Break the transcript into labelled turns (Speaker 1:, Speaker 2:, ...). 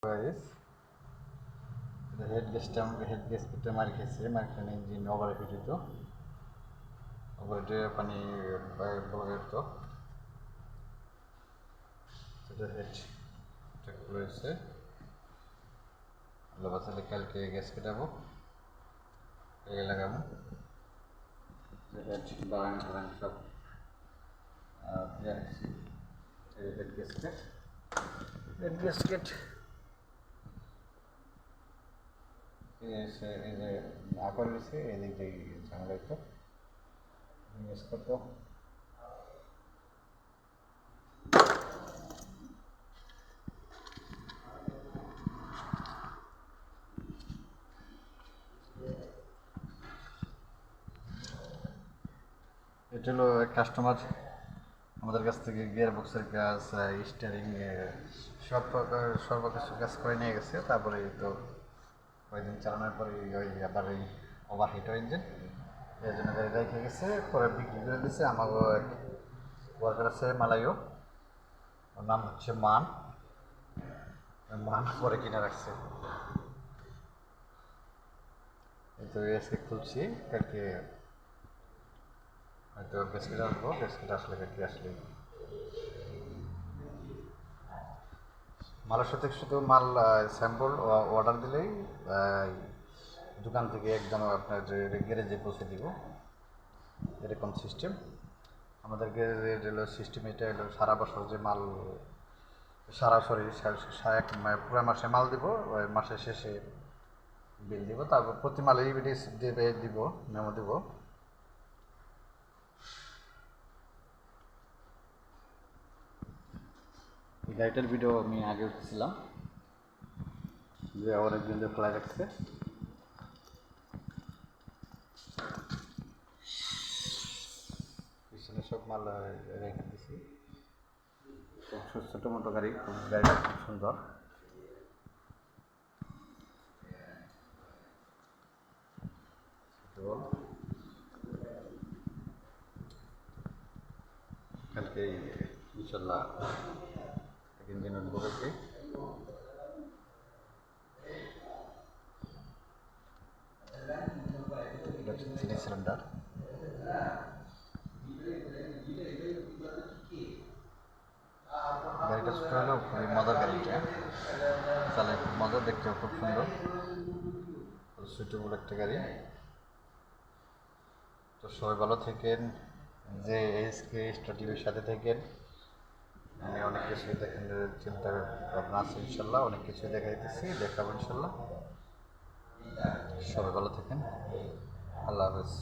Speaker 1: Guys, head গ্যাসকেটটা মার খেয়েছে, মার খেয়ে ইঞ্জিন ওভারহিট হইতো, ওভারহিটে পানি বলা যেত, সেটা হেড চেক রয়েছে। আল্লাহ বাঁচালে কালকে গ্যাস কেটাবো, লাগাবো হেড বারাং টারাং সব হেড গ্যাসকেট এই যে আকার রয়েছে, এদিক দিয়ে ঝামেলা হইতো, ইউজ করতো। এটা হলো কাস্টমার আমাদের কাছ থেকে গিয়ার বক্সের কাজ, স্টিয়ারিং, সর্বকিছু কাজ করে নিয়ে গেছে। তারপরে তো কয়েকদিন চালানোর পরে ওই আবার এই ওভারহিট ইঞ্জিন, এই জন্য গাড়ি রেখে গেছে, পরে বিক্রি করে দিয়েছে। আমারও এক ওয়ার্কার আছে মালাইও, ওর নাম হচ্ছে মান মান পরে কিনে রাখছে। এই তো আজকে খুলছি, কালকে হয়তো গ্যাসকেট আসবো, গ্যাসকেট আসলে কালকে আসলে মালের সাথে শুধু মাল স্যাম্পল অর্ডার দিলেই দোকান থেকে একদম আপনার গ্যারেজে পৌঁছে দিব, এরকম সিস্টেম আমাদের গ্যারেজের হলো সিস্টেম। এটা হলো সারা বছর যে মাল সরাসরি পুরো মাসে মাল দিব, ওই মাসের শেষে বিল দিব, তারপর প্রতি মালেই দিব, মেমো দিব। এই গাড়িটার ভিডিও আমি আগে উঠেছিলাম, যে অনেকদিন ধরে খোলা রাখছে। পিছনে সব মাল রেখে দিছি, ছোটো মোটো গাড়ি, গাড়িটা খুব সুন্দর। কালকে ইনশাল্লাহ ইঞ্জিন উঠবো কালকে। এটা হচ্ছে 3 সিলিন্ডার। গাড়িটা ছোট হলেও খুবই মজার, গাড়িটা চালায় খুব মজা, দেখতেও খুব সুন্দর, সুইটেবল একটা গাড়ি। তো সবাই ভালো থাকেন, যে এসকে স্টার টিভির সাথে থাকেন। আমি অনেক কিছু দেখেন চিন্তা ভাবনা আছে, ইনশাল্লাহ অনেক কিছু দেখাইতেছি, দেখাবো ইনশাল্লাহ। সবাই ভালো থাকেন, আল্লাহ হাফেজ।